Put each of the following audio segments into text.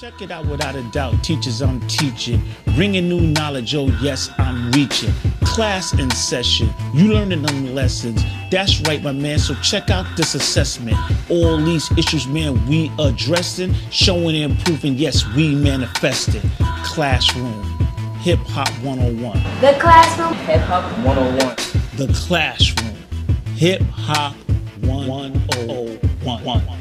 Check it out without a doubt, teachers, I'm teaching. Bringing new knowledge, oh yes, I'm reaching. Class in session, you learning them lessons. That's right, my man, so check out this assessment. All these issues, man, we addressing, showing and proving, yes, we manifesting. Classroom, HipHop 101. The classroom, HipHop 101. The classroom, HipHop 101.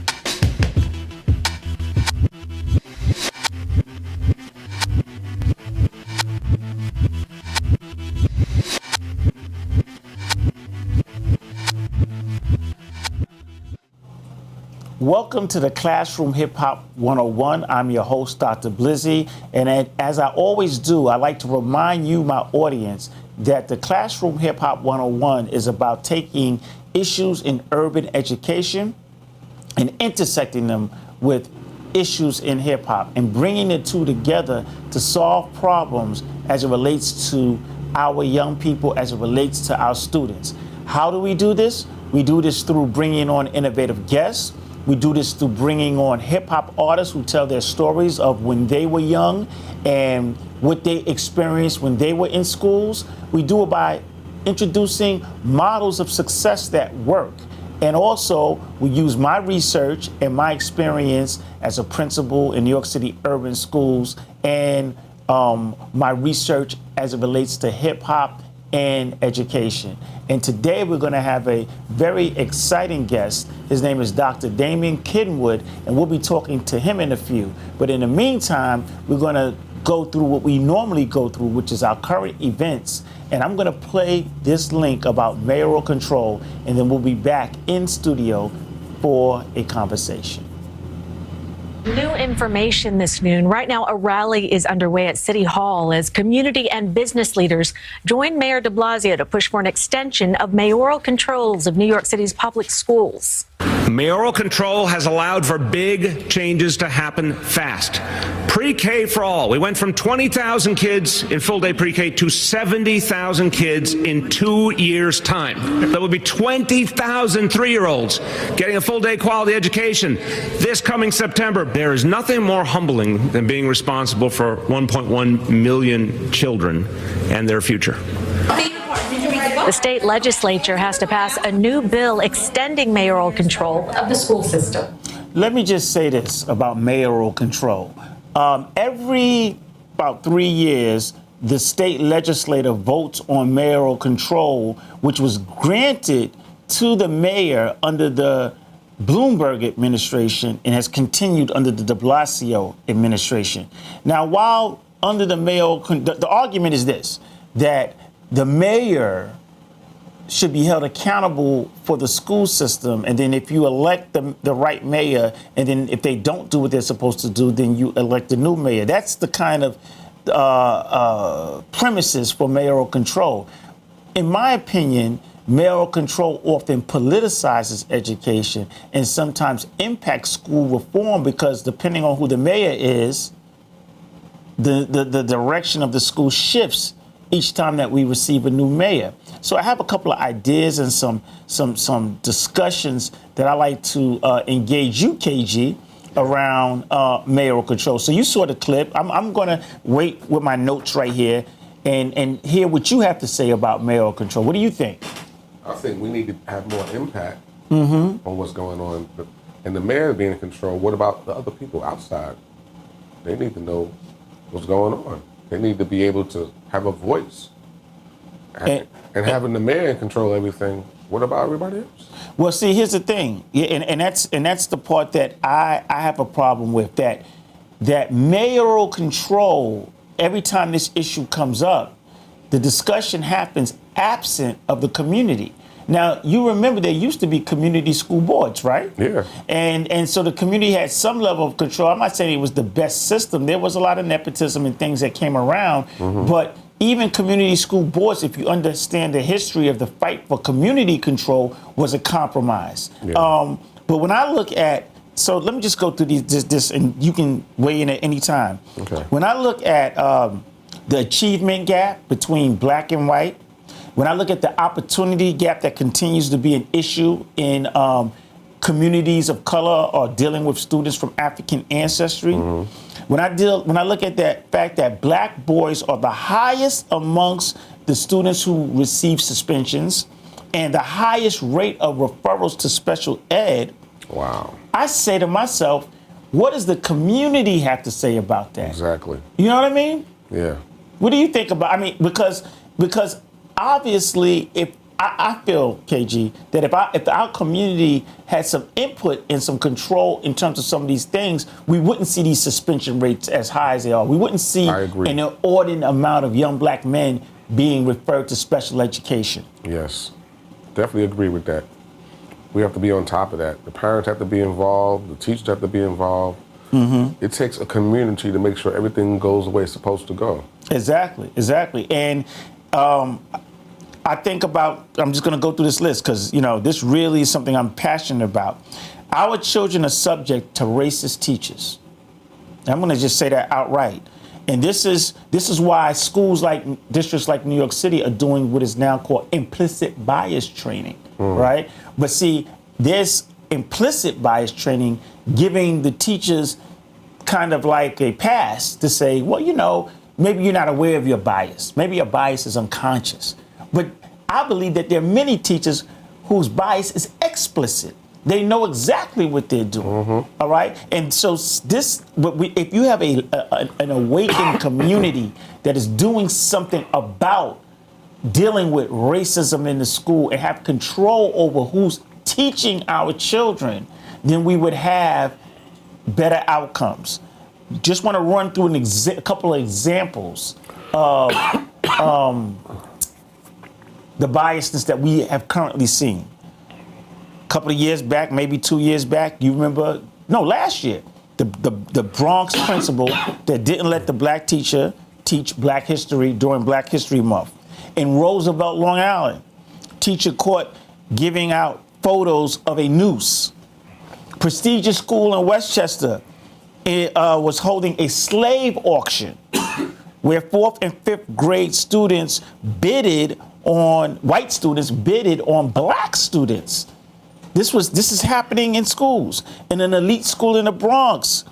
Welcome to the Classroom Hip Hop 101. I'm your host, Dr. Blizzy. And as I always do, I like to remind you, my audience, that the Classroom Hip Hop 101 is about taking issues in urban education and intersecting them with issues in hip hop and bringing the two together to solve problems as it relates to our young people, as it relates to our students. How do we do this? We do this through bringing on innovative guests. We do this through bringing on hip-hop artists who tell their stories of when they were young and what they experienced when they were in schools. We do it by introducing models of success that work. And also, we use my research and my experience as a principal in New York City urban schools and my research as it relates to hip-hop and education. And today we're going to have a very exciting guest. His name is Dr. Damion Kenwood, and we'll be talking to him in a few. But in the meantime, we're going to go through what we normally go through, which is our current events. And I'm going to play this link about mayoral control, and then we'll be back in studio for a conversation. New information this noon. Right now, a rally is underway at City Hall as community and business leaders join Mayor de Blasio to push for an extension of mayoral controls of New York City's public schools. Mayoral control has allowed for big changes to happen fast. Pre-K for all. We went from 20,000 kids in full-day pre-K to 70,000 kids in 2 years' time. That would be 20,000 three-year-olds getting a full-day quality education this coming September. There is nothing more humbling than being responsible for 1.1 million children and their future. The state legislature has to pass a new bill extending mayoral control of the school system. Let me just say this about mayoral control. Every about 3 years, the state legislature votes on mayoral control, which was granted to the mayor under the Bloomberg administration and has continued under the de Blasio administration. Now, while under the mayoral, the argument is this, that the mayor should be held accountable for the school system, and then if you elect the right mayor, and then if they don't do what they're supposed to do, then you elect a new mayor. That's the kind of premises for mayoral control. In my opinion, mayoral control often politicizes education and sometimes impacts school reform because depending on who the mayor is, the direction of the school shifts each time that we receive a new mayor. So I have a couple of ideas and some discussions that I like to engage you, KG, around mayoral control. So you saw the clip. I'm going to wait with my notes right here and hear what you have to say about mayoral control. What do you think? I think we need to have more impact on what's going on. And the mayor being in control, what about the other people outside? They need to know what's going on. They need to be able to have a voice. And having the mayor in control everything, what about everybody else? Well, see, here's the thing, and that's the part that I have a problem with, that mayoral control, every time this issue comes up, the discussion happens absent of the community. Now, you remember there used to be community school boards, right? Yeah. And so the community had some level of control. I'm not saying it was the best system. There was a lot of nepotism and things that came around. But even community school boards, if you understand the history of the fight for community control, was a compromise. Yeah. But when I look at, so let me just go through this and you can weigh in at any time. Okay. When I look at the achievement gap between black and white, when I look at the opportunity gap that continues to be an issue in communities of color or dealing with students from African ancestry, When I look at that fact that black boys are the highest amongst the students who receive suspensions and the highest rate of referrals to special ed, Wow. I say to myself, what does the community have to say about that? Exactly. You know what I mean? Yeah. What do you think about? I mean, because obviously, if I feel, KG, that if our community had some input and some control in terms of some of these things, we wouldn't see these suspension rates as high as they are. We wouldn't see an inordinate amount of young black men being referred to special education. Yes. Definitely agree with that. We have to be on top of that. The parents have to be involved. The teachers have to be involved. Mm-hmm. It takes a community to make sure everything goes the way it's supposed to go. Exactly. And I think about, I'm just going to go through this list because, this really is something I'm passionate about. Our children are subject to racist teachers. I'm going to just say that outright. And this is why schools districts like New York City are doing what is now called implicit bias training, right? But see, there's implicit bias training giving the teachers kind of like a pass to say, well, maybe you're not aware of your bias. Maybe your bias is unconscious. But I believe that there are many teachers whose bias is explicit. They know exactly what they're doing, all right? And so if you have an awakened community that is doing something about dealing with racism in the school and have control over who's teaching our children, then we would have better outcomes. Just want to run through a couple of examples of the biasness that we have currently seen. A couple of years back, maybe 2 years back, last year, the Bronx principal that didn't let the black teacher teach Black history during Black History Month. In Roosevelt, Long Island, teacher caught giving out photos of a noose. Prestigious school in Westchester was holding a slave auction where 4th and 5th grade students white students bidded on black students. This is happening in schools. In an elite school in the Bronx,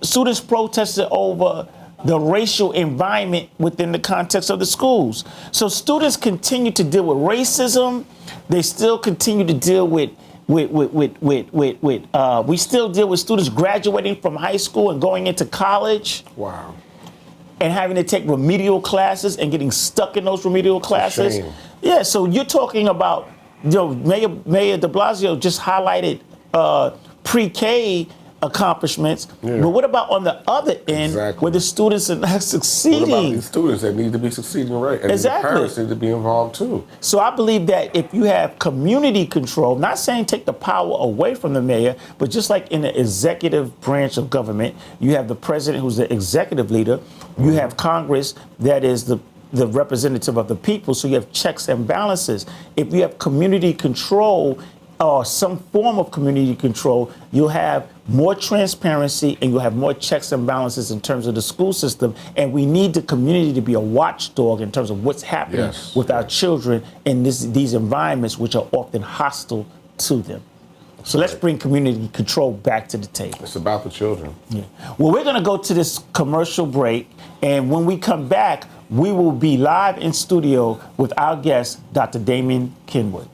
students protested over the racial environment within the context of the schools. So students continue to deal with racism. They still continue to deal with we still deal with students graduating from high school and going into college. Wow. And having to take remedial classes and getting stuck in those remedial classes. Yeah, so you're talking about, Mayor de Blasio just highlighted pre-K accomplishments, but what about on the other end where the students are not succeeding? What about these students that need to be succeeding, right? And the parents need to be involved too. So I believe that if you have community control, not saying take the power away from the mayor, but just like in the executive branch of government, you have the president who's the executive leader, you have Congress that is the representative of the people, so you have checks and balances. If you have community control or some form of community control, you'll have more transparency and you'll have more checks and balances in terms of the school system. And we need the community to be a watchdog in terms of what's happening with our children in these environments, which are often hostile to them. So let's bring community control back to the table. It's about the children. Yeah. Well, we're going to go to this commercial break. And when we come back, we will be live in studio with our guest, Dr. Damion Kenwood.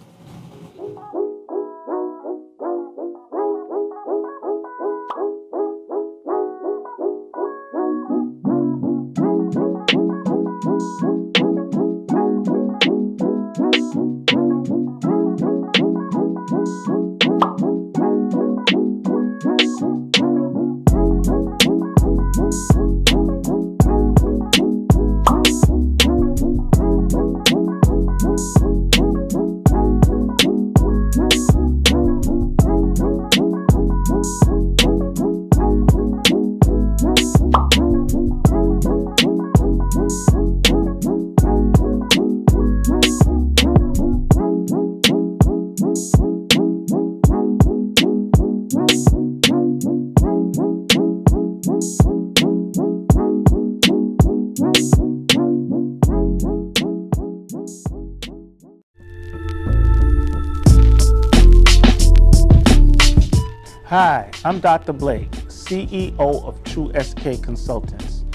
Hi, I'm Dr. Blake, CEO of True SK Consultants.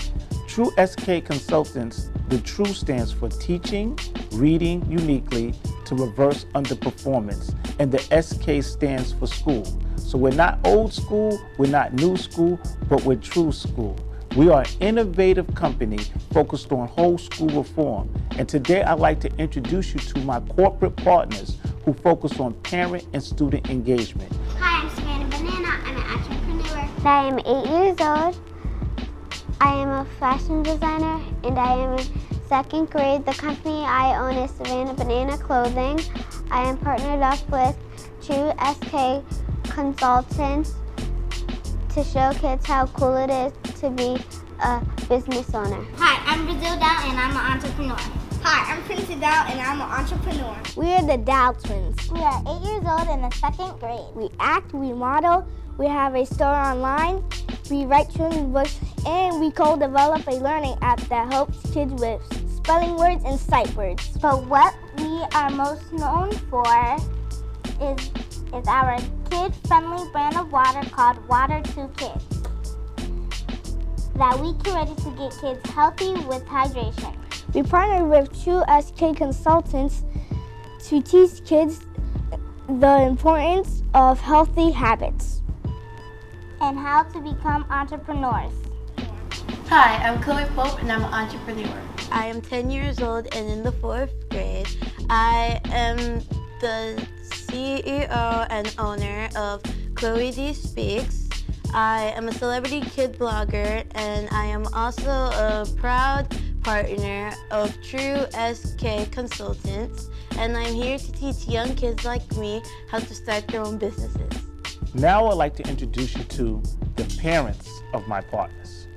True SK Consultants, the True stands for Teaching, Reading Uniquely to Reverse Underperformance, and the SK stands for School. So we're not old school, we're not new school, but we're true school. We are an innovative company focused on whole school reform. And today I'd like to introduce you to my corporate partners who focus on parent and student engagement. Hi, I'm Savannah Banana. I'm an entrepreneur. I am 8 years old. I am a fashion designer and I am in 2nd grade. The company I own is Savannah Banana Clothing. I am partnered up with True SK Consultants to show kids how cool it is to be a business owner. Hi, I'm Brazil Dow and I'm an entrepreneur. Hi, I'm Princess Dow and I'm an entrepreneur. We are the Dow twins. We are 8 years old in the 2nd grade. We act, we model, we have a store online, we write children's books, and we co-develop a learning app that helps kids with spelling words and sight words. But what we are most known for is our kid-friendly brand of water called Water 2 Kids that we curated to get kids healthy with hydration. We partner with True SK Consultants to teach kids the importance of healthy habits and how to become entrepreneurs. Hi, I'm Chloe Pope and I'm an entrepreneur. I am 10 years old and in the 4th grade. I am the CEO and owner of Chloe D Speaks. I am a celebrity kid blogger and I am also a proud partner of True SK Consultants, and I'm here to teach young kids like me how to start their own businesses. Now I'd like to introduce you to the parents of my partners.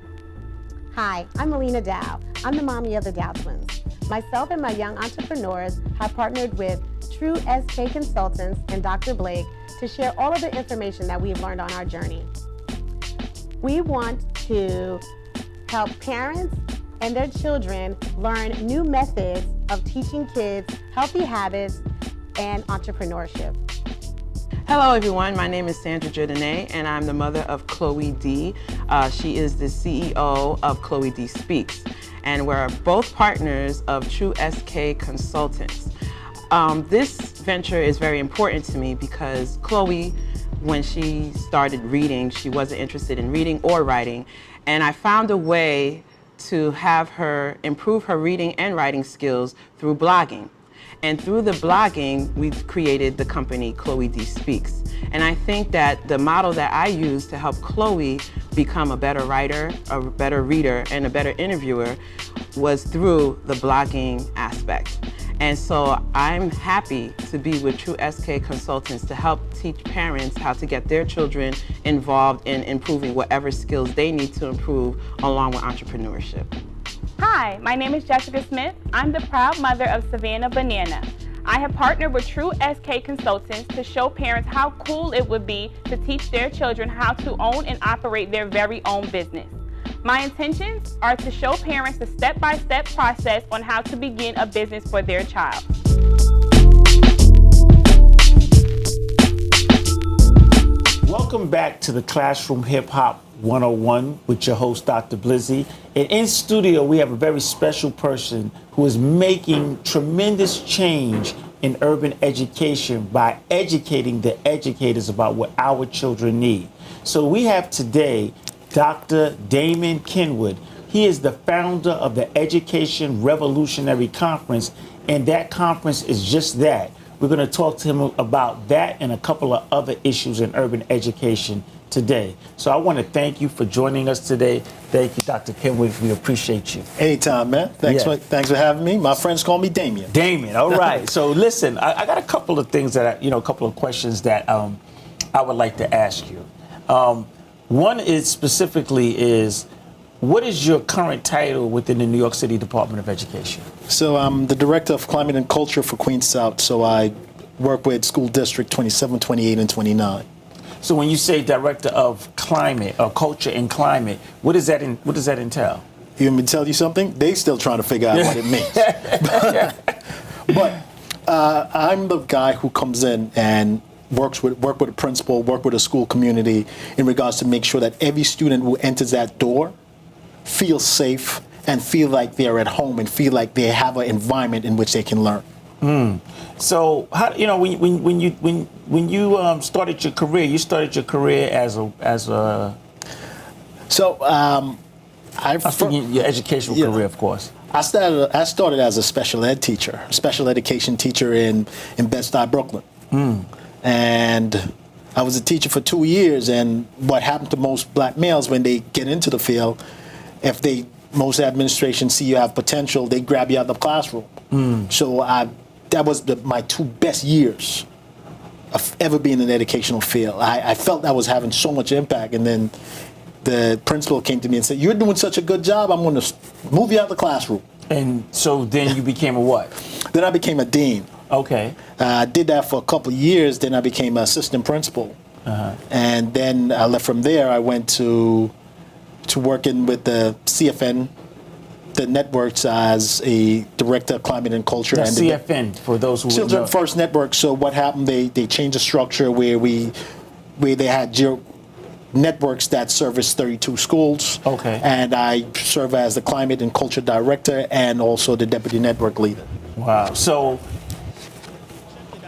Hi, I'm Melina Dow. I'm the mommy of the Dow twins. Myself and my young entrepreneurs have partnered with True SK Consultants and Dr. Blake to share all of the information that we've learned on our journey. We want to help parents and their children learn new methods of teaching kids healthy habits and entrepreneurship. Hello everyone, my name is Sandra Jordanae and I'm the mother of Chloe D. She is the CEO of Chloe D Speaks, and we're both partners of True SK Consultants. This venture is very important to me because Chloe, when she started reading, she wasn't interested in reading or writing, and I found a way to have her improve her reading and writing skills through blogging. And through the blogging, we created the company Chloe D Speaks. And I think that the model that I used to help Chloe become a better writer, a better reader, and a better interviewer was through the blogging aspect. And so I'm happy to be with True SK Consultants to help teach parents how to get their children involved in improving whatever skills they need to improve along with entrepreneurship. Hi, my name is Jessica Smith. I'm the proud mother of Savannah Banana. I have partnered with True SK Consultants to show parents how cool it would be to teach their children how to own and operate their very own business. My intentions are to show parents the step-by-step process on how to begin a business for their child. Welcome back to the Classroom Hip Hop 101 with your host, Dr. Blizzy. And in studio, we have a very special person who is making tremendous change in urban education by educating the educators about what our children need. So we have today Dr. Damion Kenwood. He is the founder of the Education Revolutionary Conference, and that conference is just that. We're going to talk to him about that and a couple of other issues in urban education today. So I want to thank you for joining us today. Thank you, Dr. Kenwood. We appreciate you. Anytime, man. Thanks for having me. My friends call me Damion. Damion, all right. So listen, I got a couple of things that, a couple of questions that I would like to ask you. One is specifically what is your current title within the New York City Department of Education? So I'm the Director of Climate and Culture for Queens South. So I work with School District 27, 28, and 29. So when you say Director of Climate or Culture and Climate, what does that entail? You want me to tell you something? They still trying to figure out what it means. But I'm the guy who comes in and work with a principal, work with a school community in regards to make sure that every student who enters that door feels safe and feel like they're at home and feel like they have an environment in which they can learn. So, how, you know, when you started your career, you started your career as a. So, I'm thinking your educational career, of course. I started as a special ed teacher, special education teacher in Bed-Stuy, Brooklyn. And I was a teacher for 2 years, and what happened to most black males when they get into the field, if most administrations see you have potential, they grab you out of the classroom. So that was my 2 best years of ever being in the educational field. I felt I was having so much impact, and then the principal came to me and said, "You're doing such a good job, I'm going to move you out of the classroom." And so then you became a what? Then I became a dean. Okay. I did that for a couple of years, then I became an assistant principal. And then I left from there. I went to working with the CFN, the networks, as a director of climate and culture. The and CFN, for those who Children know. First Network. So what happened, they changed the structure where they had networks that service 32 schools. Okay. And I serve as the climate and culture director and also the deputy network leader. Wow. So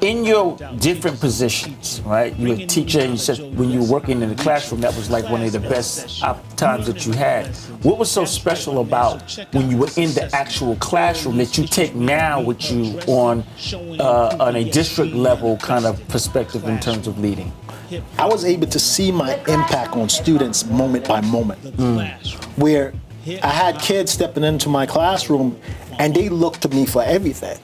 in your different positions, right? You were a teacher, and you said when you were working in the classroom, that was like one of the best times that you had. What was so special about when you were in the actual classroom that you take now with you on a district level kind of perspective in terms of leading? I was able to see my impact on students moment by moment, where I had kids stepping into my classroom and they looked to me for everything.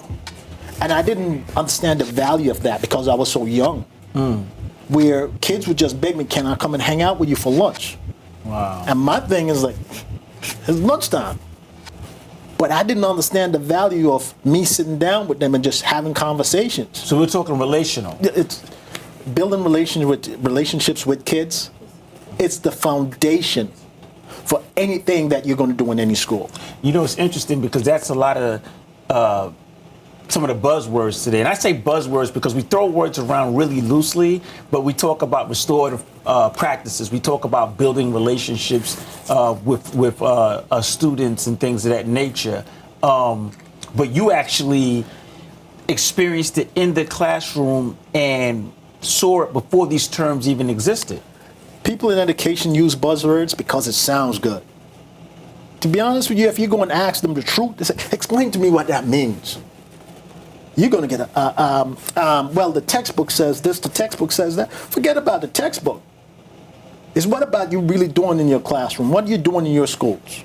And I didn't understand the value of that because I was so young, where kids would just beg me, "Can I come and hang out with you for lunch?" Wow. And my thing is like, it's lunchtime. But I didn't understand the value of me sitting down with them and just having conversations. So we're talking relational. It's building relationships with kids. It's the foundation for anything that you're going to do in any school. You know, it's interesting because that's a lot of some of the buzzwords today. And I say buzzwords because we throw words around really loosely, but we talk about restorative practices. We talk about building relationships with students and things of that nature. But you actually experienced it in the classroom and saw it before these terms even existed. People in education use buzzwords because it sounds good. To be honest with you, if you go and ask them the truth, they say, "Explain to me what that means." You're going to get well, the textbook says this, the textbook says that. Forget about the textbook. It's what about you really doing in your classroom? What are you doing in your schools?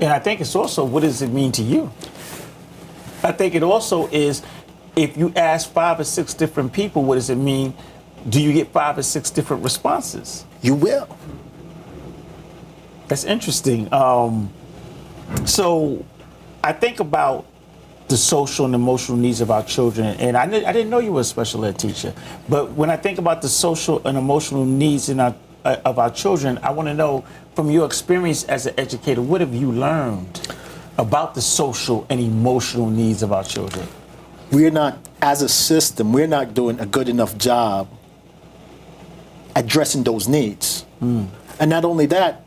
And I think it's also, what does it mean to you? I think it also is, if you ask 5 or 6 different people, what does it mean? Do you get 5 or 6 different responses? You will. That's interesting. So I think about the social and emotional needs of our children, and I didn't know you were a special ed teacher, but when I think about the social and emotional needs of our children, I want to know, from your experience as an educator, what have you learned about the social and emotional needs of our children? We're not, as a system, we're not doing a good enough job addressing those needs. And not only that,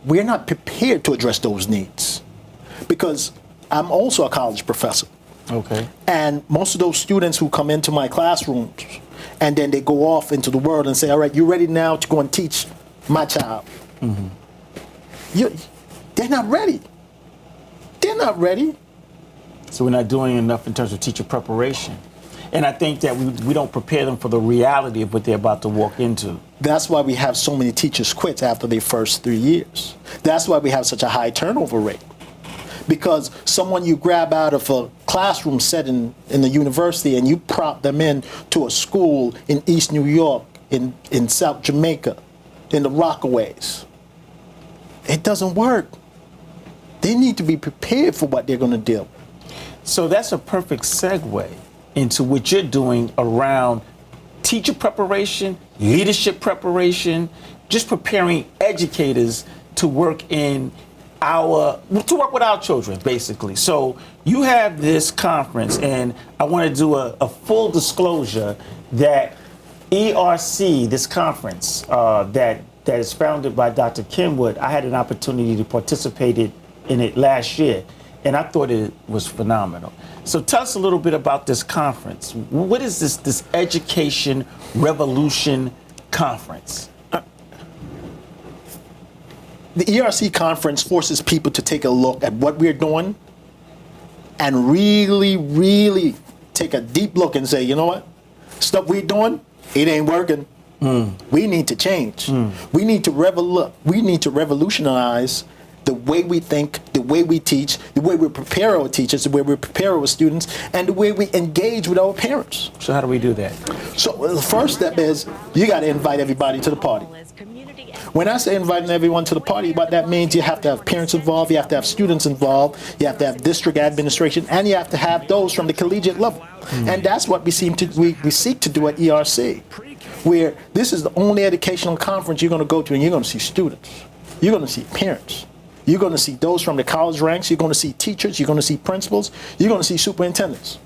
we're not prepared to address those needs, because I'm also a college professor. Okay. And most of those students who come into my classrooms and then they go off into the world and say, "All right, you ready now to go and teach my child?" They're not ready. They're not ready. So we're not doing enough in terms of teacher preparation. And I think that we don't prepare them for the reality of what they're about to walk into. That's why we have so many teachers quit after their first 3 years. That's why we have such a high turnover rate. Because someone you grab out of a classroom setting in the university and you prop them in to a school in East New York, in South Jamaica, in the Rockaways, it doesn't work. They need to be prepared for what they're going to do. So that's a perfect segue into what you're doing around teacher preparation, leadership preparation, just preparing educators to work with our children, basically. So you have this conference, and I want to do a full disclosure that ERC, this conference that is founded by Dr. Kenwood, I had an opportunity to participate in it last year, and I thought it was phenomenal. So tell us a little bit about this conference. What is this Education Revolution Conference? The ERC conference forces people to take a look at what we're doing and really, really take a deep look and say, you know what? Stuff we're doing, it ain't working. We need to change. We need to revolutionize the way we think, the way we teach, the way we prepare our teachers, the way we prepare our students, and the way we engage with our parents. So how do we do that? So the first step is you got to invite everybody to the party. When I say inviting everyone to the party, what that means, you have to have parents involved, you have to have students involved, you have to have district administration, and you have to have those from the collegiate level. And that's what we seek to do at ERC, where this is the only educational conference you're going to go to, and you're going to see students, you're going to see parents, you're going to see those from the college ranks, you're going to see teachers, you're going to see principals, you're going to see superintendents.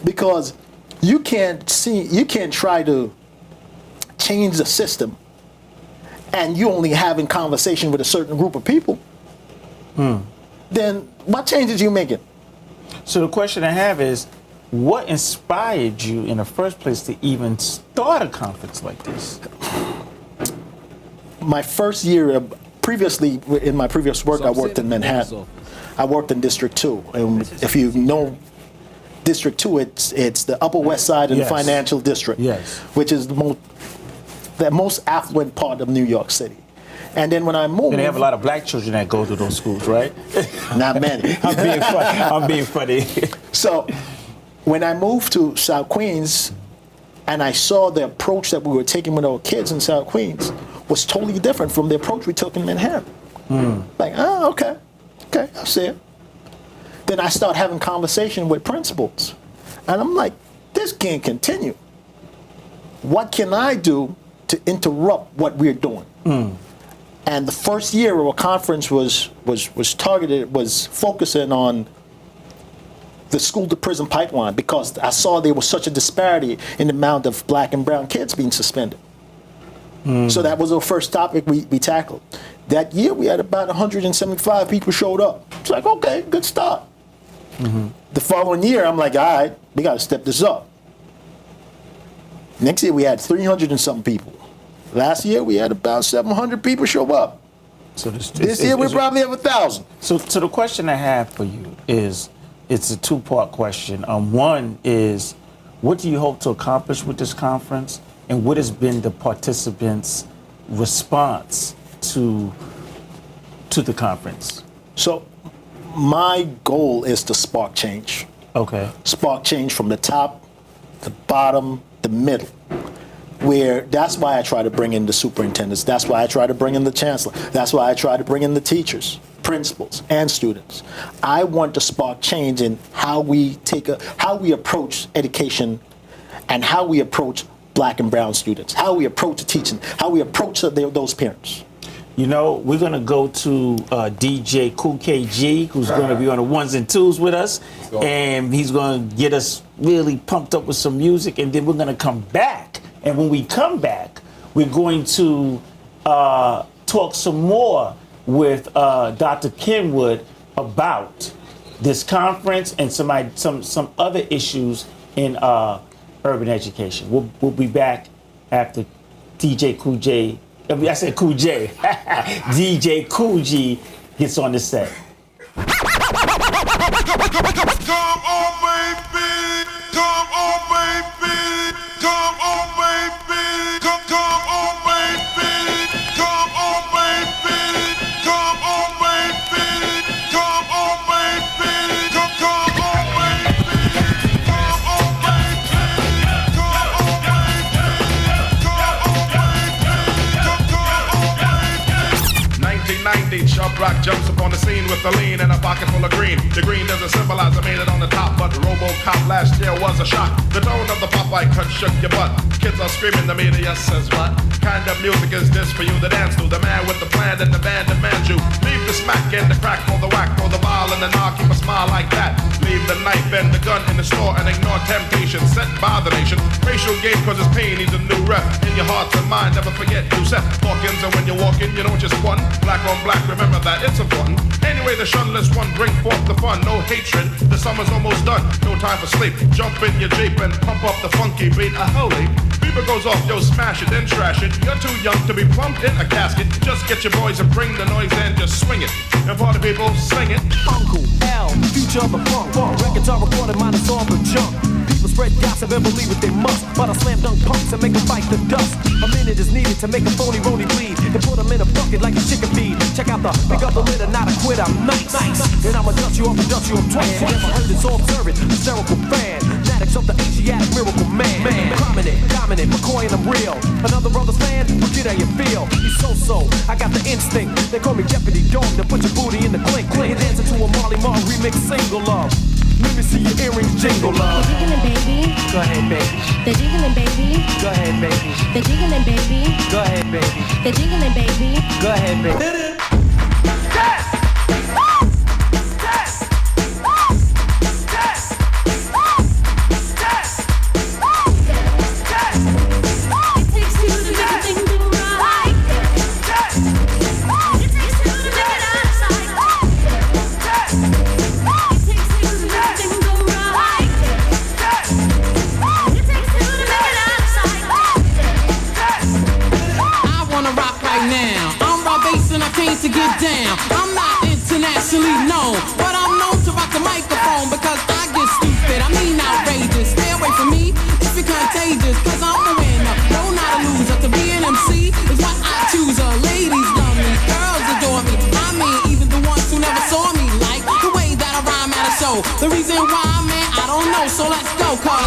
Because you can't try to change the system and you only having conversation with a certain group of people, then what changes you making? So the question I have is, what inspired you in the first place to even start a conference like this? My first year, previously in my previous work, I worked in Manhattan. I worked in District 2, and if you know District 2, it's the Upper West Side of the financial district, which is the most affluent part of New York City. And then when I moved... And they have a lot of black children that go to those schools, right? Not many. I'm being funny. So when I moved to South Queens and I saw the approach that we were taking with our kids in South Queens was totally different from the approach we took in Manhattan. Like, oh, okay, I see it. Then I start having conversation with principals. And I'm like, this can't continue. What can I do to interrupt what we're doing? And the first year of our conference was focusing on the school to prison pipeline, because I saw there was such a disparity in the amount of black and brown kids being suspended. So that was our first topic we tackled. That year we had about 175 people showed up. It's like, okay, good start. The following year I'm like, all right, we got to step this up. Next year we had 300 and something people. Last year we had about 700 people show up. So this year we probably have 1,000. So the question I have for you is, it's a two-part question. One is, what do you hope to accomplish with this conference, and what has been the participants' response to the conference? So my goal is to spark change. Okay. Spark change from the top, the bottom, the middle. That's why I try to bring in the superintendents. That's why I try to bring in the chancellor. That's why I try to bring in the teachers, principals, and students. I want to spark change in how we approach education, and how we approach black and brown students, how we approach teaching, how we approach those parents. You know, we're going to go to DJ Cool KG, who's going to be on the ones and twos with us, and he's going to get us really pumped up with some music, and then we're going to come back. And when we come back, we're going to talk some more with Dr. Kenwood about this conference and some other issues in urban education. We'll be back after DJ Cool J. I said Cool J. DJ Cool G gets on the set. Come on, baby. Come on, baby. Come on, baby. Come on, baby. Come on, baby. Come on, baby. Come on, baby. Come on, baby. Come on, baby. Come on, baby. Come on, baby. Come on, baby. 1990. indeed. Sharp rock jumps upon the scene with the lean and a pocket full of green. The green doesn't symbolize I made it on the top, but RoboCop last year was a shock. The tone of the Popeye cut shook your butt. Kids are screaming, the media says what? Kind of music is this for you to dance to? The man with the plan and the band demands you. Leave the smack and the crack for the whack, for the vial and the knock, keep a smile like that. Leave the knife and the gun in the store and ignore temptation set by the nation. Racial game cause it's pain needs a new rep. In your heart and mind, never forget you set Hawkins, and when you walk in, you don't just one. Black on black, remember that it's important. Anyway, the shunless one, bring forth the fun. No hatred, the summer's almost done. No time for sleep. Jump in your Jeep and pump up the funky beat. Holy, beaver goes off, yo, smash it, then trash it. You're too young to be plumped in a casket. Just get your boys and bring the noise and just swing it. And party people, sing it. Uncle L, future of the funk. Records are recorded, minus all the junk. People spread gossip and believe what they must, but I slam dunk punks and make them fight the dust. A minute is needed to make a phony rony bleed, and put them in a bucket like a chicken feed. Check out the pick up the litter, not a quit, I'm nice. And I'ma dust you off and dust you up twice. You never heard this, so observe it, hysterical fan. Maddox of the Asiatic miracle man. Prominent, dominant, McCoy and I'm real. Another brother's fan, well, get how you feel. He's so, I got the instinct. They call me Deputy Dog, to put your booty in the clink. And answer to a Marley Marl remix single love. Let me see your earrings jingle, love. They're jiggling, baby. Go ahead, baby. They're jiggling, baby. Go ahead, baby. They're jiggling, baby. Go ahead, baby. They're jiggling, baby. Go ahead, baby. To get down, I'm not internationally known, but I'm known to rock the microphone because I get stupid, I mean outrageous. Stay away from me if you're contagious, cause I'm a winner, no not a loser. To be an MC is what I choose. Ladies love me, girls adore me, I mean even the ones who never saw me, like the way that I rhyme at a show. The reason why, man, I don't know, so let's go, cause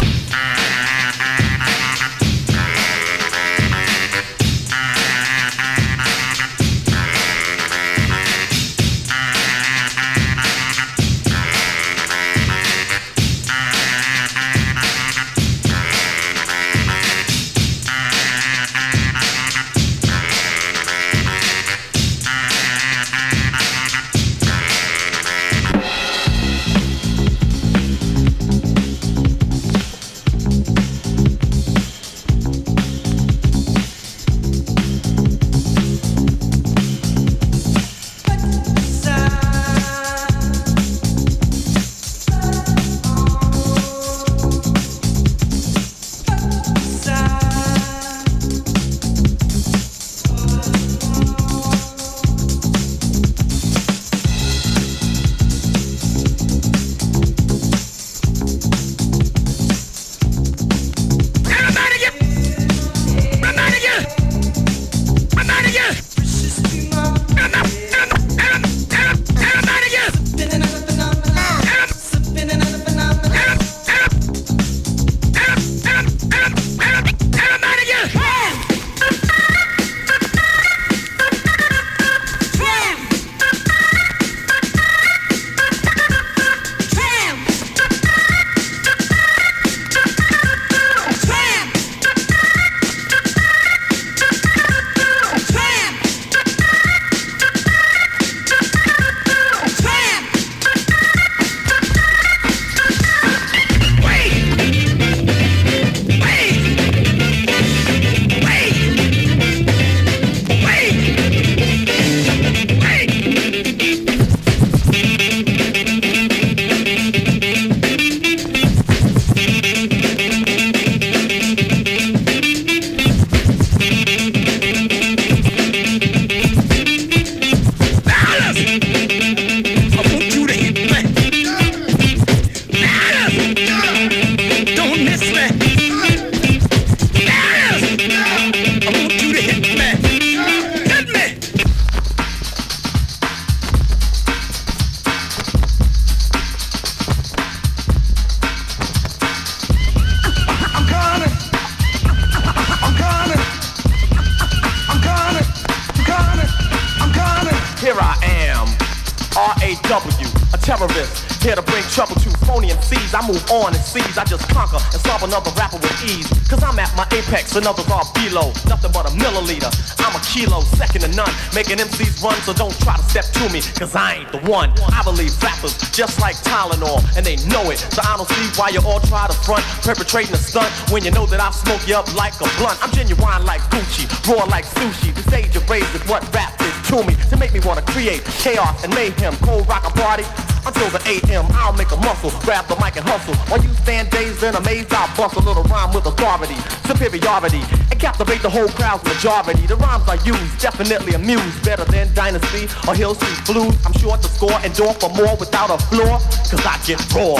terrorist, here to bring trouble to phony MCs. I move on and seize, I just conquer and solve another rapper with ease. Cause I'm at my apex and others are below. Nothing but a milliliter, I'm a kilo, second to none. Making MCs run, so don't try to step to me, cause I ain't the one. I believe rappers just like Tylenol, and they know it. So I don't see why you all try to front, perpetrating a stunt when you know that I'll smoke you up like a blunt. I'm genuine like Gucci, raw like sushi. The stage of rage is what rap is to me, to make me wanna create chaos and mayhem. Cold rock a party until the AM. I'll make a muscle, grab the mic and hustle. While you stand dazed and amazed, I'll bust a little rhyme with authority, superiority, and captivate the whole crowd's majority. The rhymes I use definitely amuse, better than Dynasty or Hill Street Blues. I'm sure to score and door for more without a floor, cause I get raw.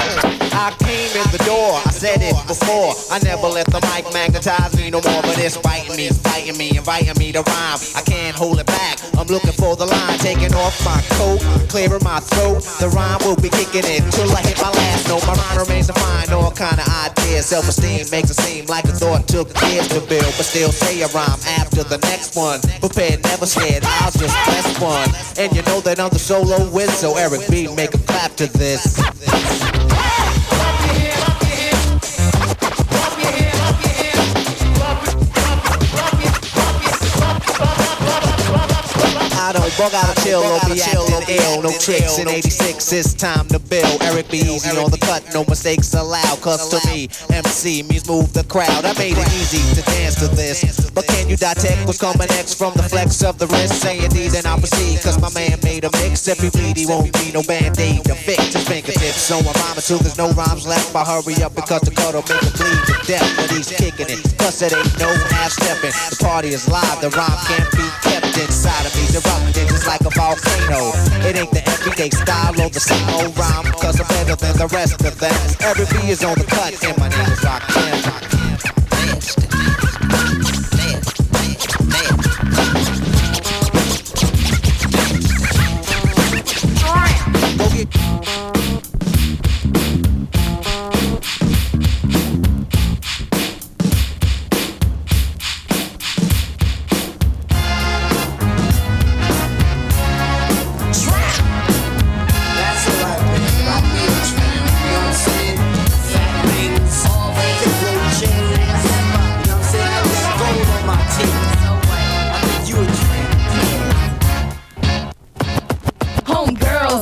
I came in the door, I said it before. I never let the mic magnetize me no more, but it's biting me, inviting me to rhyme. I can't hold it back, I'm looking for the line, taking off my coat, clearing my throat. The rhyme will be kicking it till I hit my last note. My rhyme remains defined, all kind of ideas. Self-esteem makes it seem like a thought took years to build, but still say a rhyme after the next one. Prepared, never scared, I'll just press one. And you know that I'm the solo whiz, so Eric B, make a clap to this. I don't bug out a chill, or be acting ill. No tricks in 86, it's time to build. Eric B easy on the cut, no mistakes allowed. Cause to me, MC means move the crowd. I made it easy to dance to this. But can you detect what's coming next from the flex of the wrist? Saying D, then I'll proceed, cause my man made a mix. If he bleed, he won't need no band-aid to fix his fingertips. So I'm rhyming till there's no rhymes left. I hurry up because the cut'll make him bleed to death when he's kicking it. Plus it ain't no half-stepping. The party is live, the rhyme can't be kept inside of me. Erupting just like a volcano. It ain't the everyday style or the same old rhyme, cause I'm better than the rest of them. Every B is on the cut and my name is Rock.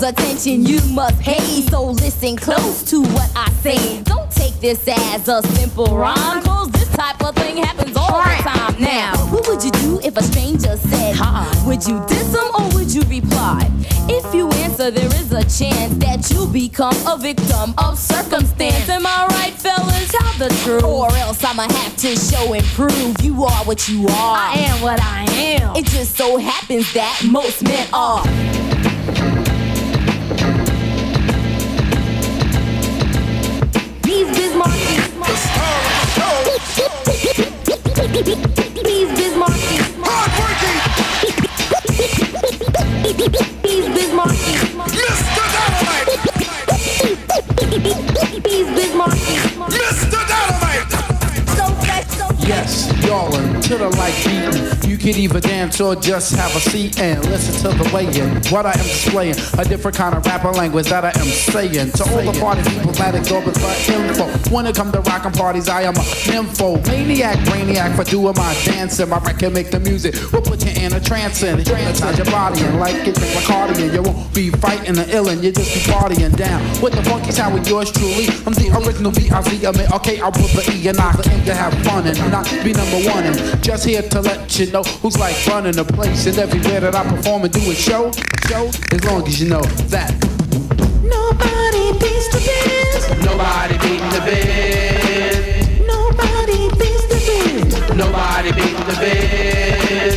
Attention you must pay, so listen close to what I say. Don't take this as a simple rhyme, cause this type of thing happens all the time. Now, what would you do if a stranger said hi? Would you diss them or would you reply? If you answer, there is a chance that you'll become a victim of circumstance. Am I right, fellas? Tell the truth, or else I'ma have to show and prove you are what you are. I am what I am. It just so happens that most men are. These Bismarckies. These Bismarckies. Hardworking. These Bismarckies. Mr. Dynamite. These Bismarckies. Mr. Dynamite. Yes, y'all are to the like beating. You can either dance or just have a seat and listen to the way in what I am displaying. A different kind of rapper language that I am saying. To all the party people that it go but info. When it come to rockin' parties, I am a nympho. Maniac, brainiac for doing my dancing. My record make the music. We'll put you in a trance and hypnotize your body and like it, drink Bacardi, and you won't be fighting the illin'. You just be partying down with the funky sound with yours truly. I'm the original B.I.Z. I mean, okay, I'll put the E and I aim to have fun and not be number one. And just here to let you know who's like running the place. And everywhere that I perform and do a show, as long as you know that nobody beats the biz. Nobody beating the biz. Nobody beats the biz. Nobody beating the biz.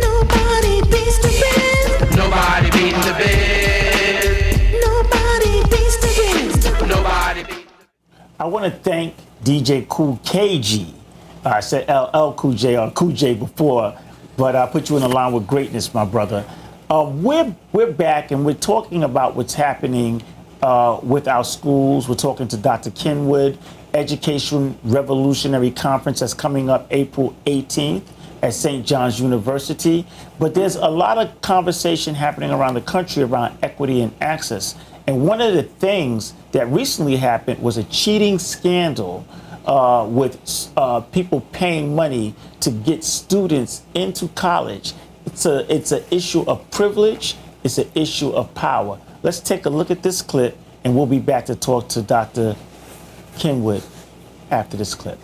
Nobody beats the biz. Nobody beating the biz. Nobody beats the biz. Nobody beats the biz. I want to thank DJ Cool KG. I said LL Cool J or Cool J before, but I put you in the line with greatness, my brother. We're back and we're talking about what's happening with our schools. We're talking to Dr. Kenwood, Education Revolutionary Conference that's coming up April 18th at St. John's University. But there's a lot of conversation happening around the country around equity and access. And one of the things that recently happened was a cheating scandal with people paying money to get students into college. It's an issue of privilege. It's an issue of power. Let's take a look at this clip, and we'll be back to talk to Dr. Kenwood after this clip.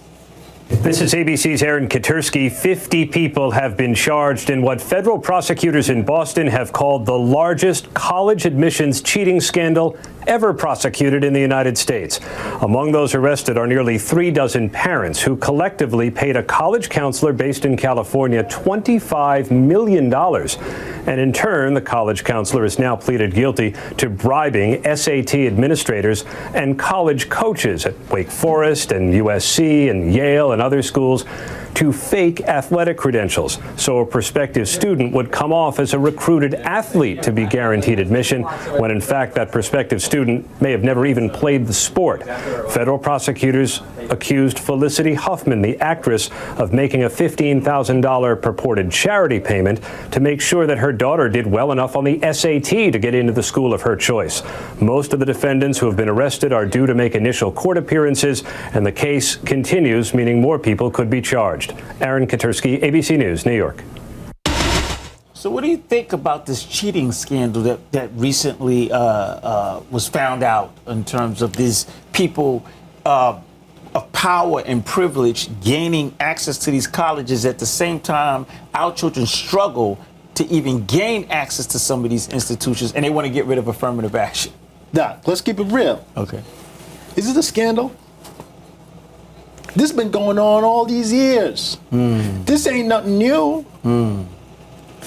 This is ABC's Aaron Katursky. 50 people have been charged in what federal prosecutors in Boston have called the largest college admissions cheating scandal ever prosecuted in the United States. Among those arrested are nearly 36 parents who collectively paid a college counselor based in California $25 million. And in turn, the college counselor has now pleaded guilty to bribing SAT administrators and college coaches at Wake Forest and USC and Yale and other schools to fake athletic credentials, so a prospective student would come off as a recruited athlete to be guaranteed admission, when in fact that prospective student may have never even played the sport. Federal prosecutors accused Felicity Huffman, the actress, of making a $15,000 purported charity payment to make sure that her daughter did well enough on the SAT to get into the school of her choice. Most of the defendants who have been arrested are due to make initial court appearances, and the case continues, meaning more people could be charged. Aaron Katursky, ABC News, New York. So what do you think about this cheating scandal that recently was found out in terms of these people of power and privilege gaining access to these colleges at the same time our children struggle to even gain access to some of these institutions, and they want to get rid of affirmative action? Doc, let's keep it real. Okay. Is it a scandal? This has been going on all these years. This ain't nothing new.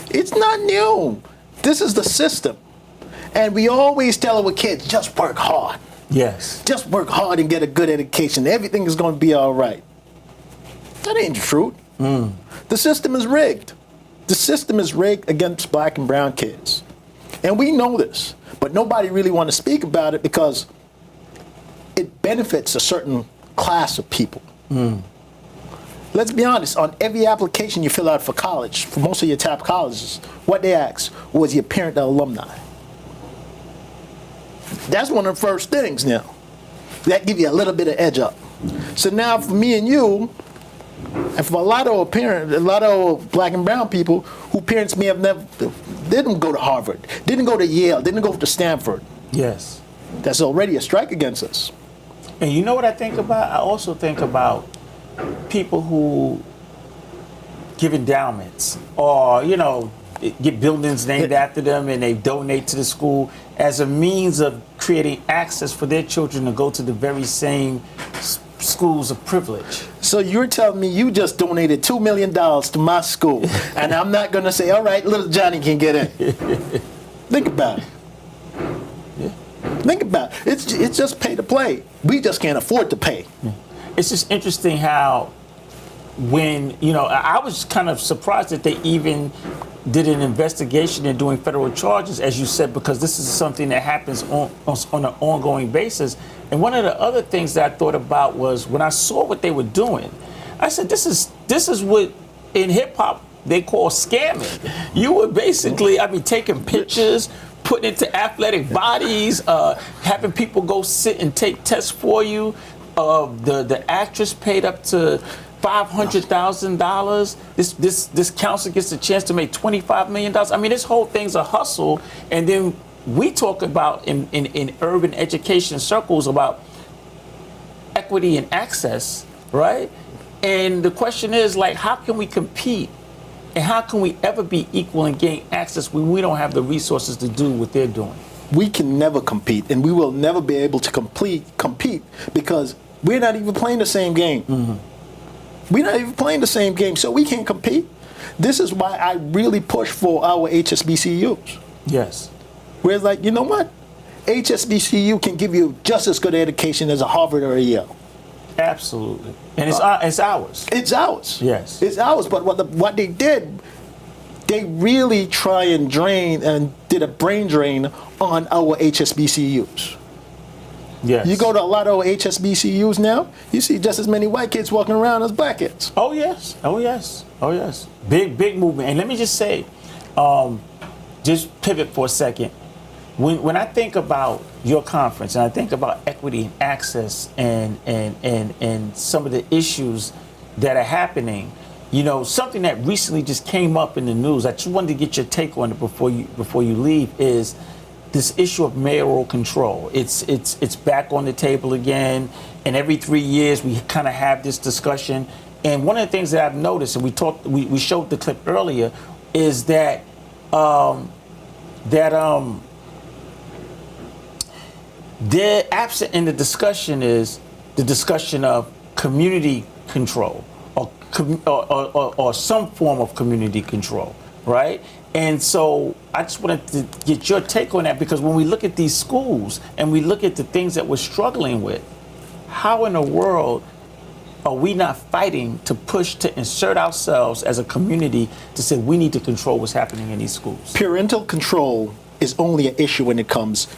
It's not new. This is the system. And we always tell our kids, just work hard. Yes. Just work hard and get a good education. Everything is going to be all right. That ain't the truth. The system is rigged. The system is rigged against black and brown kids. And we know this. But nobody really want to speak about it because it benefits a certain class of people. Let's be honest, on every application you fill out for college, for most of your top colleges, what they ask, was your parent an alumni? That's one of the first things now. That give you a little bit of edge up. So now for me and you, and for a lot of parents, a lot of black and brown people who parents may have never, didn't go to Harvard, didn't go to Yale, didn't go to Stanford. Yes. That's already a strike against us. And you know what I think about? I also think about people who give endowments or, get buildings named after them and they donate to the school as a means of creating access for their children to go to the very same schools of privilege. So you're telling me you just donated $2 million to my school and I'm not going to say, all right, little Johnny can get in. Think about it. Think about it. It's just pay to play. We just can't afford to pay. It's just interesting how when, I was kind of surprised that they even did an investigation and doing federal charges, as you said, because this is something that happens on an ongoing basis. And one of the other things that I thought about was when I saw what they were doing, I said, this is what in hip hop they call scamming. You were basically, taking pictures, putting it to athletic bodies, having people go sit and take tests for you. The actress paid up to $500,000. This counselor gets a chance to make $25 million. This whole thing's a hustle. And then we talk about in urban education circles about equity and access, right? And the question is, how can we compete? And how can we ever be equal and gain access when we don't have the resources to do what they're doing? We can never compete, and we will never be able to compete because we're not even playing the same game. We're not even playing the same game, so we can't compete. This is why I really push for our HSBCUs. Yes. Whereas, you know what? HSBCU can give you just as good education as a Harvard or a Yale. Absolutely. And it's ours. It's ours. Yes. It's ours. But what they did, they really try and drain and did a brain drain on our HSBCUs. Yes. You go to a lot of HSBCUs now, you see just as many white kids walking around as black kids. Oh, yes. Oh, yes. Oh, yes. Big movement. And let me just say, just pivot for a second. When I think about your conference and I think about equity and access and some of the issues that are happening, you know, something that recently just came up in the news, I just wanted to get your take on it before you leave, is this issue of mayoral control. It's back on the table again, and every 3 years we kind of have this discussion. And one of the things that I've noticed, and we showed the clip earlier, is that they're absent in the discussion is the discussion of community control or some form of community control, right? And so I just wanted to get your take on that, because when we look at these schools and we look at the things that we're struggling with, how in the world are we not fighting to push to insert ourselves as a community to say we need to control what's happening in these schools? Parental control is only an issue when it comes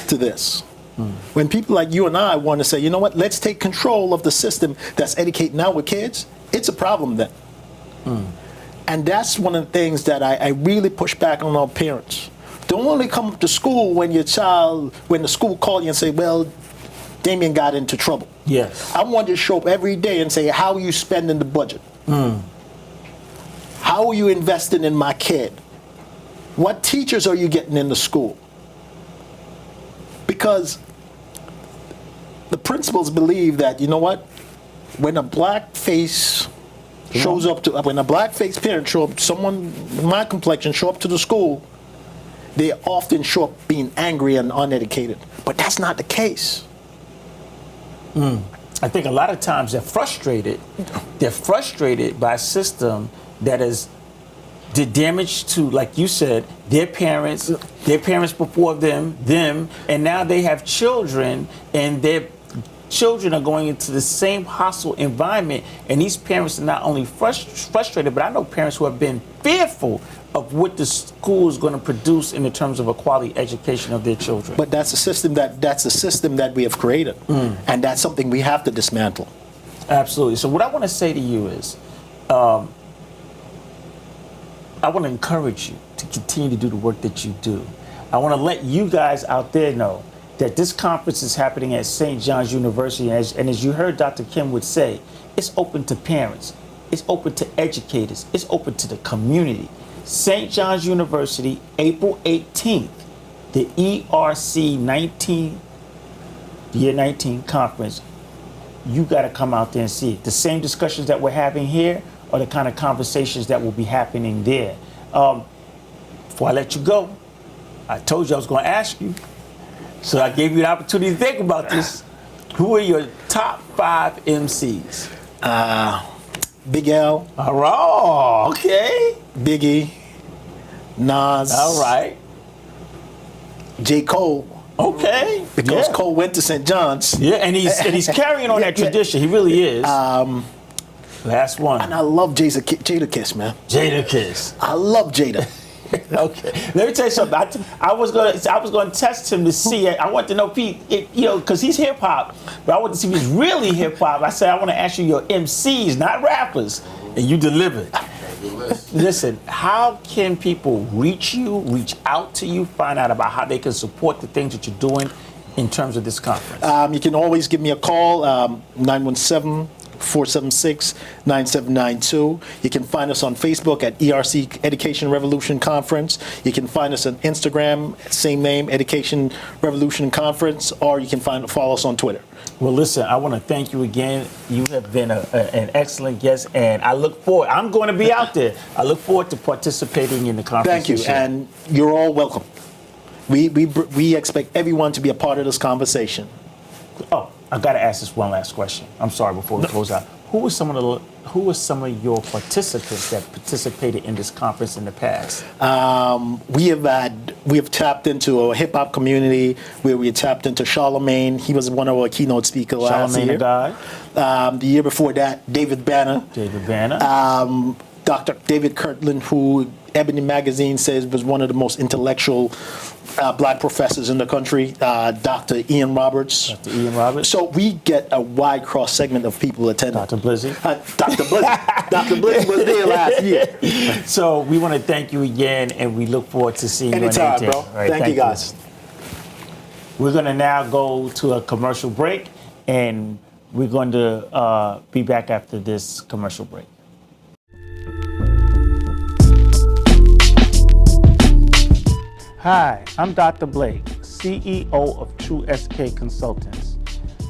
to this. When people like you and I want to say, you know what, let's take control of the system that's educating our kids, it's a problem then. And that's one of the things that I really push back on our parents. Don't only come to school when the school call you and say, well, Damion got into trouble. Yes. I want you to show up every day and say, how are you spending the budget? How are you investing in my kid? What teachers are you getting in the school? Because the principals believe that, you know what, when a black face shows up when a black face parent show up, someone with my complexion show up to the school, they often show up being angry and uneducated. But that's not the case. I think a lot of times they're frustrated. They're frustrated by a system that is did damage to, like you said, their parents before them, and now they have children, and their children are going into the same hostile environment, and these parents are not only frustrated, but I know parents who have been fearful of what the school is going to produce in the terms of a quality education of their children. But that's a system that we have created, and that's something we have to dismantle. Absolutely. So what I want to say to you is, I want to encourage you to continue to do the work that you do. I want to let you guys out there know that this conference is happening at St. John's University, and as you heard Dr. Kenwood say, it's open to parents, it's open to educators, it's open to the community. St. John's University, April 18th, the ERC19, Year 19 conference. You got to come out there and see it. The same discussions that we're having here are the kind of conversations that will be happening there. Before I let you go, I told you I was going to ask you, so I gave you the opportunity to think about this. Who are your top 5 MCs? Big L. All right, okay. Biggie. Nas. All right. J. Cole. Okay. Because Cole went to St. John's. Yeah, and he's carrying on that tradition. He really is. Last one. And I love Jada Kiss, man. Jada Kiss. I love Jada. Okay. Let me tell you something. I was going to test him to see. I want to know, Pete, because he's hip hop, but I want to see if he's really hip hop. I said I want to ask you your MCs, not rappers, and you delivered. Listen, how can people reach out to you, find out about how they can support the things that you're doing in terms of this conference? You can always give me a call, 917-476-9792. You can find us on Facebook at ERC Education Revolution Conference. You can find us on Instagram, same name, Education Revolution Conference, or you can follow us on Twitter. Well, listen, I want to thank you again. You have been an excellent guest, and I look forward. I'm going to be out there. I look forward to participating in the conference. Thank you, and you're all welcome. We expect everyone to be a part of this conversation. Oh, I got to ask this one last question. I'm sorry before we close out. Who were some of your participants that participated in this conference in the past? We have tapped into a hip hop community where we tapped into Charlemagne. He was one of our keynote speakers last year. Charlemagne the guy. The year before that, David Banner. David Banner. Dr. David Kirtland, who Ebony Magazine says was one of the most intellectual black professors in the country, Dr. Ian Roberts. Dr. Ian Roberts. So we get a wide cross segment of people attending. Dr. Blizzy. Dr. Blizzy. Dr. Blizzy was there last year. So we want to thank you again, and we look forward to seeing Anytime, you on 18th. bro. All right, Thank you, guys. We're going to now go to a commercial break, and we're going to be back after this commercial break. Hi, I'm Dr. Blake, CEO of True SK Consultants.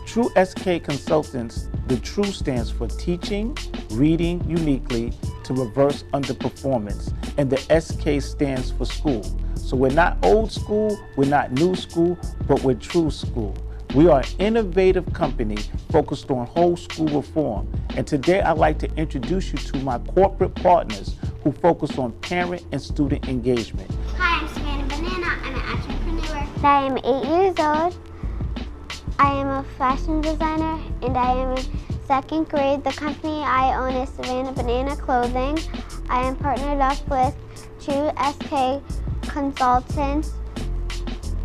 True SK Consultants, the True stands for Teaching, Reading Uniquely to Reverse Underperformance, and the SK stands for School. So we're not old school, we're not new school, but we're True School. We are an innovative company focused on whole school reform. And today I'd like to introduce you to my corporate partners who focus on parent and student engagement. Hi, I'm Savannah Banana. I'm an entrepreneur. I am 8 years old. I am a fashion designer and I am in 2nd grade. The company I own is Savannah Banana Clothing. I am partnered up with True SK Consultants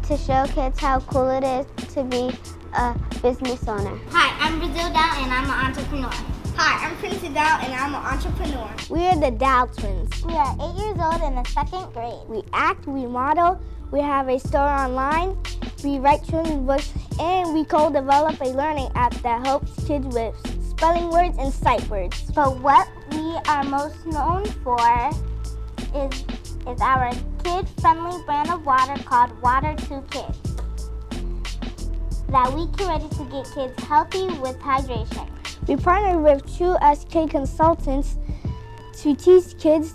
to show kids how cool it is to be a business owner. Hi, I'm Brazil Dow and I'm an entrepreneur. Hi, I'm Princey Dow and I'm an entrepreneur. We are the Dow twins. We are 8 years old in the 2nd grade. We act, we model, we have a store online, we write children's books, and we co-develop a learning app that helps kids with spelling words and sight words. But what we are most known for is our kid-friendly brand of water called Water 2 Kids that we created to get kids healthy with hydration. We partnered with True SK Consultants to teach kids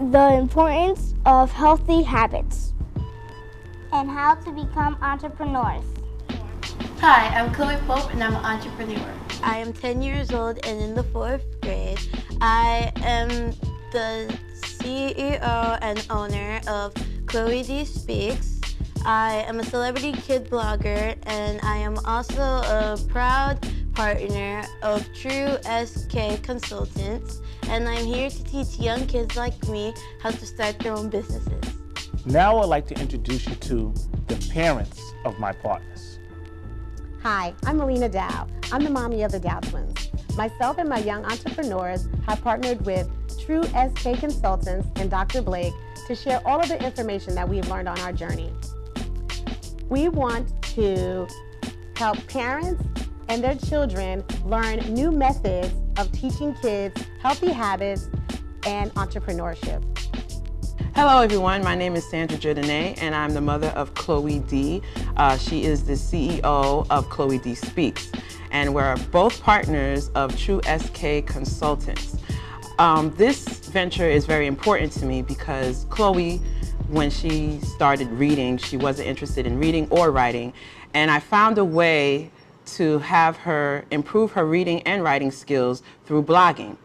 the importance of healthy habits and how to become entrepreneurs. Hi, I'm Chloe Pope and I'm an entrepreneur. I am 10 years old and in the 4th grade. I am the CEO and owner of Chloe D Speaks. I am a celebrity kid blogger and I am also a proud partner of True SK Consultants, and I'm here to teach young kids like me how to start their own businesses. Now I'd like to introduce you to the parents of my partners. Hi, I'm Melina Dow. I'm the mommy of the Dow twins. Myself and my young entrepreneurs have partnered with True SK Consultants and Dr. Blake to share all of the information that we've learned on our journey. We want to help parents and their children learn new methods of teaching kids healthy habits and entrepreneurship. Hello everyone, my name is Sandra Jordanae and I'm the mother of Chloe D. She is the CEO of Chloe D Speaks, and we're both partners of True SK Consultants. This venture is very important to me because Chloe, when she started reading, she wasn't interested in reading or writing, and I found a way to have her improve her reading and writing skills through blogging.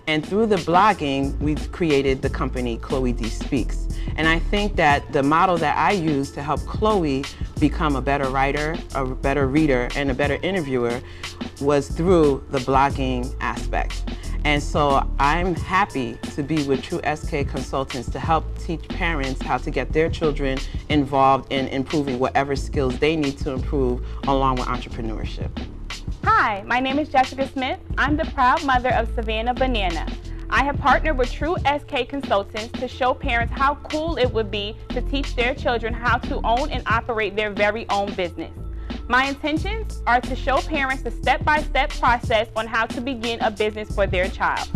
And through the blogging, we created the company Chloe D Speaks. And I think that the model that I use to help Chloe become a better writer, a better reader, and a better interviewer was through the blogging aspect. And so I'm happy to be with True SK Consultants to help teach parents how to get their children involved in improving whatever skills they need to improve along with entrepreneurship. Hi, my name is Jessica Smith. I'm the proud mother of Savannah Banana. I have partnered with True SK Consultants to show parents how cool it would be to teach their children how to own and operate their very own business. My intentions are to show parents the step-by-step process on how to begin a business for their child.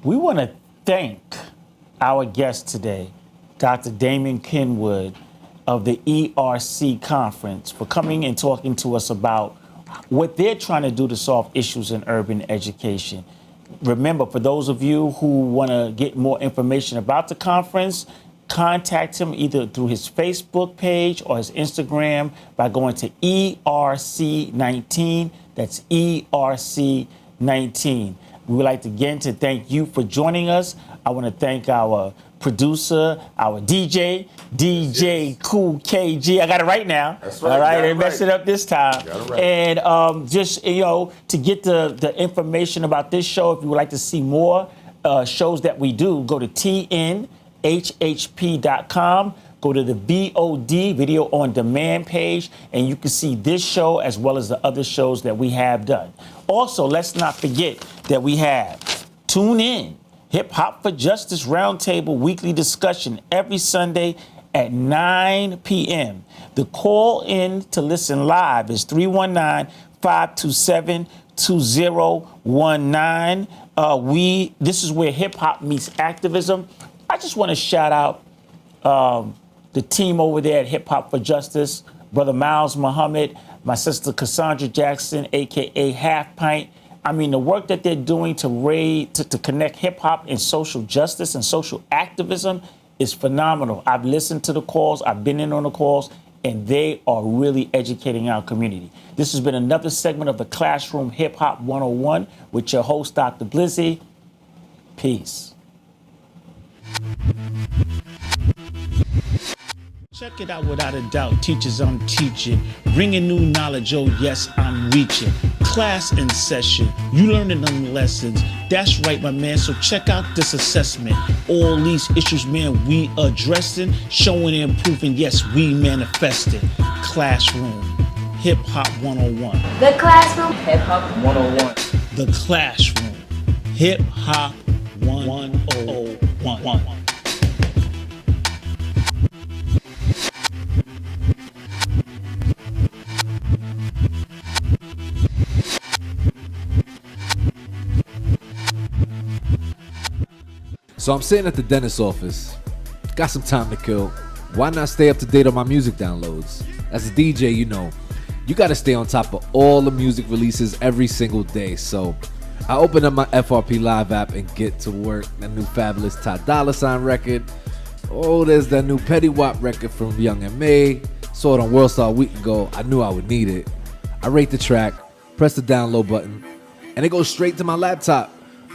We want to thank our guest today, Dr. Damion Kenwood of the ERC conference, for coming and talking to us about what they're trying to do to solve issues in urban education. Remember, for those of you who want to get more information about the conference, contact him either through his Facebook page or his Instagram by going to ERC19. That's ERC19. We would like to again to thank you for joining us. I want to thank our producer, our DJ Cool KG. I got it right now. That's right. All right, I Got it messed right. it up this time. Got it right. And just, to get the information about this show, if you would like to see more shows that we do, go to tnhhp.com. Go to the VOD, Video On Demand page, and you can see this show as well as the other shows that we have done. Also, let's not forget that we have Tune In, Hip Hop for Justice Roundtable weekly discussion every Sunday at 9 p.m. The call in to listen live is 319-527-2019. This is where hip hop meets activism. I just want to shout out the team over there at Hip Hop for Justice, Brother Miles Muhammad, my sister Cassandra Jackson, aka Half Pint. I mean, the work that they're doing to connect hip hop and social justice and social activism is phenomenal. I've listened to the calls, I've been in on the calls, and they are really educating our community. This has been another segment of the Classroom Hip Hop 101 with your host, Dr. Blizzy. Peace. Check it out without a doubt. Teachers, I'm teaching. Bringing new knowledge, oh yes, I'm reaching. Class in session. You learning them lessons. That's right, my man. So check out this assessment. All these issues, man, we addressing. Showing and proving, yes, we manifesting. Classroom. Hip Hop 101. The Classroom. Hip Hop 101. The Classroom. Hip Hop 101. So I'm sitting at the dentist's office, got some time to kill. Why not stay up to date on my music downloads? As a DJ, you gotta stay on top of all the music releases every single day. So I open up my FRP Live app and get to work. That new fabulous Ty Dolla $ign record. Oh, there's that new Petty Wap record from Young M.A. Saw it on Worldstar a week ago. I knew I would need it. I rate the track, press the download button, and it goes straight to my laptop.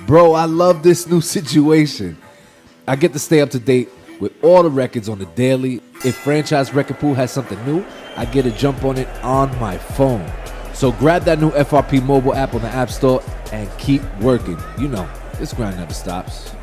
Bro, I love this new situation. I get to stay up to date with all the records on the daily. If Franchise Record Pool has something new, I get to jump on it on my phone. So grab that new FRP mobile app on the App Store and keep working. This grind never stops.